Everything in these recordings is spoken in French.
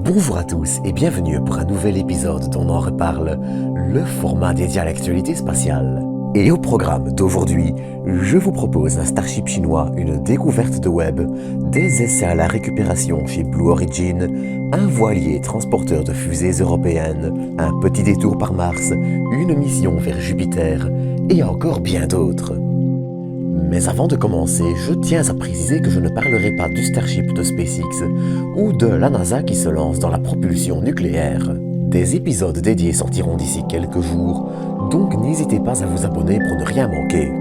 Bonjour à tous et bienvenue pour un nouvel épisode dont on reparle, le format dédié à l'actualité spatiale. Et au programme d'aujourd'hui, je vous propose un Starship chinois, une découverte de web, des essais à la récupération chez Blue Origin, un voilier transporteur de fusées européennes, un petit détour par Mars, une mission vers Jupiter et encore bien d'autres. Mais avant de commencer, je tiens à préciser que je ne parlerai pas du Starship de SpaceX ou de la NASA qui se lance dans la propulsion nucléaire. Des épisodes dédiés sortiront d'ici quelques jours, donc n'hésitez pas à vous abonner pour ne rien manquer.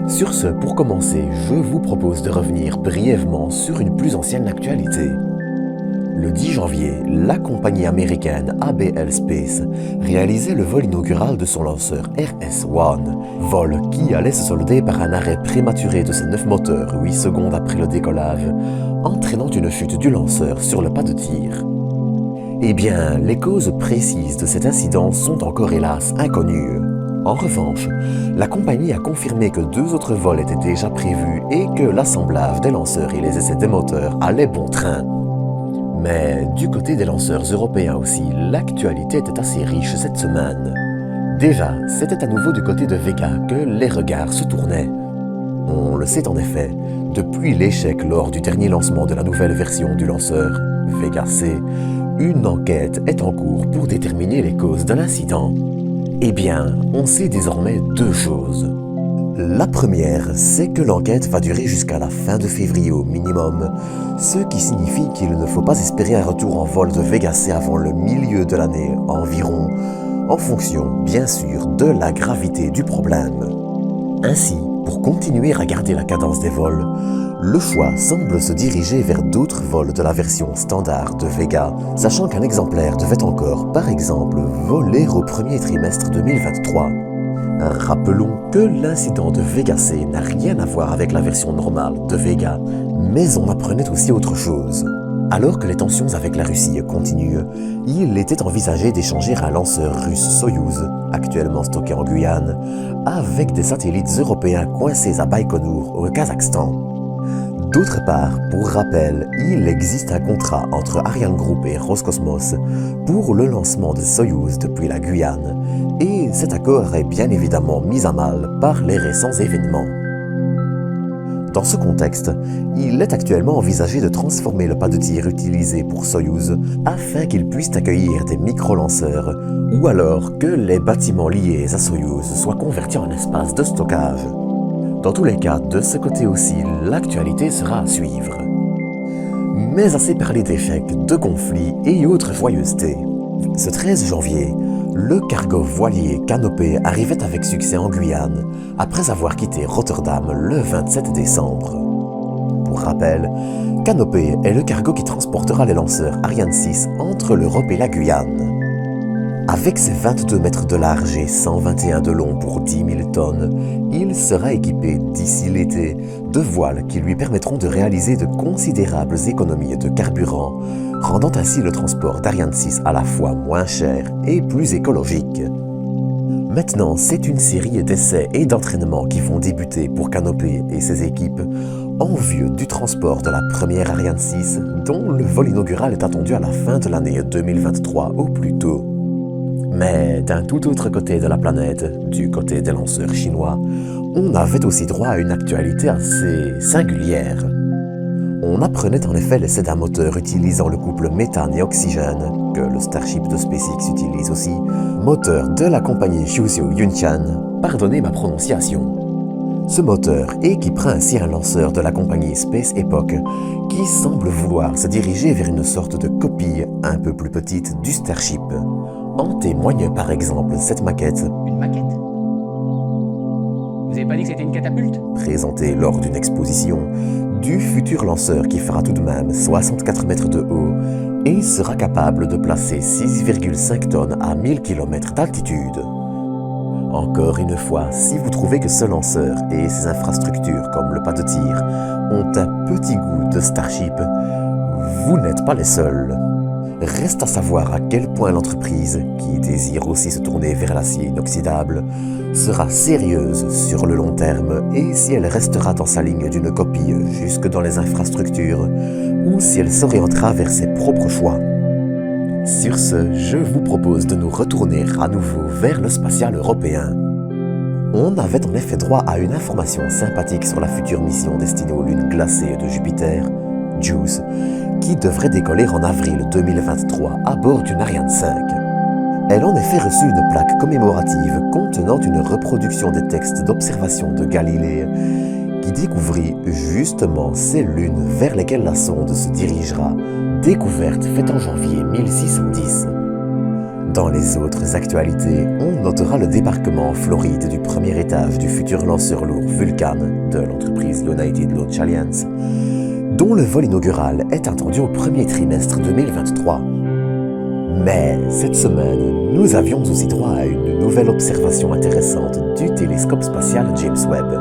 Sur ce, pour commencer, je vous propose de revenir brièvement sur une plus ancienne actualité. Le 10 janvier, la compagnie américaine ABL Space réalisait le vol inaugural de son lanceur RS-1, vol qui allait se solder par un arrêt prématuré de ses 9 moteurs 8 secondes après le décollage, entraînant une chute du lanceur sur le pas de tir. Eh bien, les causes précises de cet incident sont encore hélas inconnues. En revanche, la compagnie a confirmé que 2 autres vols étaient déjà prévus et que l'assemblage des lanceurs et les essais des moteurs allaient bon train. Mais du côté des lanceurs européens aussi, l'actualité était assez riche cette semaine. Déjà, c'était à nouveau du côté de Vega que les regards se tournaient. On le sait en effet, depuis l'échec lors du dernier lancement de la nouvelle version du lanceur, Vega C, une enquête est en cours pour déterminer les causes de l'incident. Eh bien, on sait désormais 2 choses. La première, c'est que l'enquête va durer jusqu'à la fin de février au minimum, ce qui signifie qu'il ne faut pas espérer un retour en vol de Vega C avant le milieu de l'année environ, en fonction, bien sûr, de la gravité du problème. Ainsi, pour continuer à garder la cadence des vols, le choix semble se diriger vers d'autres vols de la version standard de Vega, sachant qu'un exemplaire devait encore, par exemple, voler au premier trimestre 2023. Rappelons que l'incident de Vega C n'a rien à voir avec la version normale de Vega, mais on apprenait aussi autre chose. Alors que les tensions avec la Russie continuent, il était envisagé d'échanger un lanceur russe Soyouz, actuellement stocké en Guyane, avec des satellites européens coincés à Baïkonour au Kazakhstan. D'autre part, pour rappel, il existe un contrat entre Ariane Group et Roscosmos pour le lancement de Soyouz depuis la Guyane, et cet accord est bien évidemment mis à mal par les récents événements. Dans ce contexte, il est actuellement envisagé de transformer le pas de tir utilisé pour Soyouz afin qu'il puisse accueillir des micro-lanceurs, ou alors que les bâtiments liés à Soyouz soient convertis en espace de stockage. Dans tous les cas, de ce côté aussi, l'actualité sera à suivre. Mais assez parlé d'échecs, de conflits et autres joyeusetés. Ce 13 janvier, le cargo voilier Canopée arrivait avec succès en Guyane, après avoir quitté Rotterdam le 27 décembre. Pour rappel, Canopée est le cargo qui transportera les lanceurs Ariane 6 entre l'Europe et la Guyane. Avec ses 22 mètres de large et 121 de long pour 10 000 tonnes, il sera équipé d'ici l'été de voiles qui lui permettront de réaliser de considérables économies de carburant, rendant ainsi le transport d'Ariane 6 à la fois moins cher et plus écologique. Maintenant, c'est une série d'essais et d'entraînements qui vont débuter pour Canopée et ses équipes en vue du transport de la première Ariane 6 dont le vol inaugural est attendu à la fin de l'année 2023 au plus tôt. Mais d'un tout autre côté de la planète, du côté des lanceurs chinois, on avait aussi droit à une actualité assez singulière. On apprenait en effet l'essai d'un moteur utilisant le couple méthane et oxygène, que le Starship de SpaceX utilise aussi, moteur de la compagnie Shuzhou Yunchan, pardonnez ma prononciation. Ce moteur équipera ainsi un lanceur de la compagnie Space Epoch qui semble vouloir se diriger vers une sorte de copie un peu plus petite du Starship. En témoigne par exemple cette maquette. Une maquette? Vous avez pas dit que c'était une catapulte? Présentée lors d'une exposition du futur lanceur qui fera tout de même 64 mètres de haut et sera capable de placer 6,5 tonnes à 1000 km d'altitude. Encore une fois, si vous trouvez que ce lanceur et ses infrastructures comme le pas de tir ont un petit goût de Starship, vous n'êtes pas les seuls. Reste à savoir à quel point l'entreprise, qui désire aussi se tourner vers l'acier inoxydable, sera sérieuse sur le long terme et si elle restera dans sa ligne d'une copie jusque dans les infrastructures, ou si elle s'orientera vers ses propres choix. Sur ce, je vous propose de nous retourner à nouveau vers le spatial européen. On avait en effet droit à une information sympathique sur la future mission destinée aux lunes glacées de Jupiter, JUICE, qui devrait décoller en avril 2023 à bord d'une Ariane 5. Elle a en effet reçu une plaque commémorative contenant une reproduction des textes d'observation de Galilée qui découvrit justement ces lunes vers lesquelles la sonde se dirigera, découverte faite en janvier 1610. Dans les autres actualités, on notera le débarquement en Floride du premier étage du futur lanceur lourd Vulcan de l'entreprise United Launch Alliance, dont le vol inaugural est attendu au premier trimestre 2023. Mais cette semaine, nous avions aussi droit à une nouvelle observation intéressante du télescope spatial James Webb.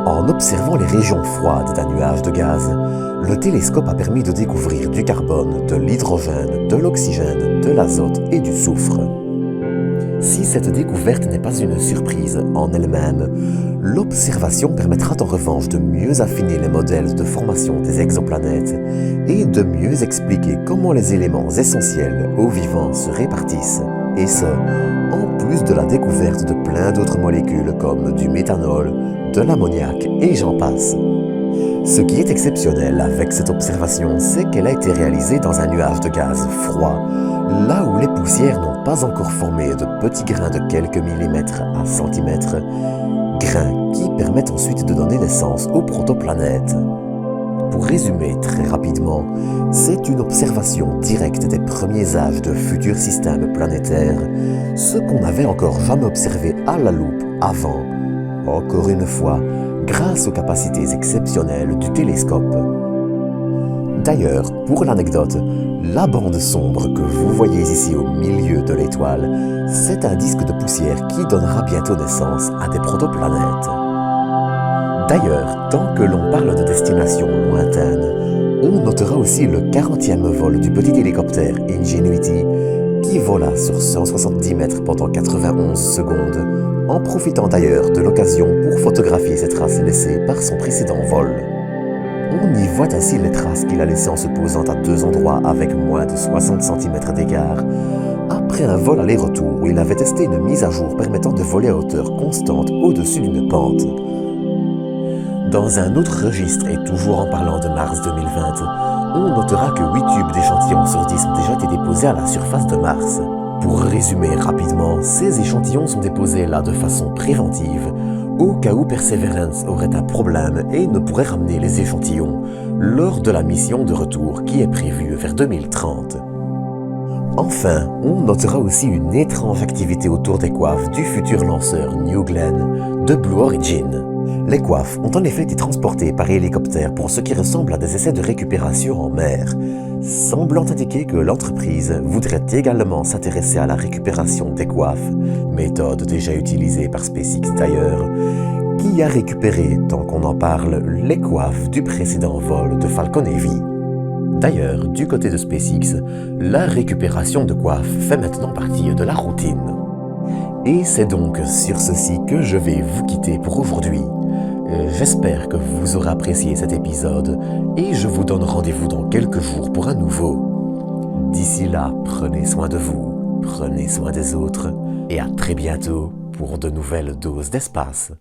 En observant les régions froides d'un nuage de gaz, le télescope a permis de découvrir du carbone, de l'hydrogène, de l'oxygène, de l'azote et du soufre. Si cette découverte n'est pas une surprise en elle-même, l'observation permettra en revanche de mieux affiner les modèles de formation des exoplanètes et de mieux expliquer comment les éléments essentiels aux vivants se répartissent, et ce, en plus de la découverte de plein d'autres molécules comme du méthanol, de l'ammoniac et j'en passe. Ce qui est exceptionnel avec cette observation, c'est qu'elle a été réalisée dans un nuage de gaz froid, là où les poussières n'ont pas encore formé de petits grains de quelques millimètres à centimètres, grains qui permettent ensuite de donner naissance aux protoplanètes. Pour résumer très rapidement, c'est une observation directe des premiers âges de futurs systèmes planétaires, ce qu'on n'avait encore jamais observé à la loupe avant, encore une fois, grâce aux capacités exceptionnelles du télescope. D'ailleurs, pour l'anecdote, la bande sombre que vous voyez ici au milieu de l'étoile, c'est un disque de poussière qui donnera bientôt naissance à des protoplanètes. D'ailleurs, tant que l'on parle de destinations lointaines, on notera aussi le 40e vol du petit hélicoptère Ingenuity qui vola sur 170 mètres pendant 91 secondes, en profitant d'ailleurs de l'occasion pour photographier ses traces laissées par son précédent vol. On y voit ainsi les traces qu'il a laissées en se posant à deux endroits avec moins de 60 cm d'écart, après un vol aller-retour où il avait testé une mise à jour permettant de voler à hauteur constante au-dessus d'une pente. Dans un autre registre, et toujours en parlant de mars 2020, on notera que 8 tubes d'échantillons sur 10 ont déjà été déposés à la surface de Mars. Pour résumer rapidement, ces échantillons sont déposés là de façon préventive, au cas où Perseverance aurait un problème et ne pourrait ramener les échantillons lors de la mission de retour qui est prévue vers 2030. Enfin, on notera aussi une étrange activité autour des coiffes du futur lanceur New Glenn de Blue Origin. Les coiffes ont en effet été transportées par hélicoptère pour ce qui ressemble à des essais de récupération en mer, semblant indiquer que l'entreprise voudrait également s'intéresser à la récupération des coiffes, méthode déjà utilisée par SpaceX d'ailleurs, qui a récupéré, tant qu'on en parle, les coiffes du précédent vol de Falcon Heavy. D'ailleurs, du côté de SpaceX, la récupération de coiffes fait maintenant partie de la routine. Et c'est donc sur ceci que je vais vous quitter pour aujourd'hui. J'espère que vous aurez apprécié cet épisode et je vous donne rendez-vous dans quelques jours pour un nouveau. D'ici là, prenez soin de vous, prenez soin des autres et à très bientôt pour de nouvelles doses d'espace.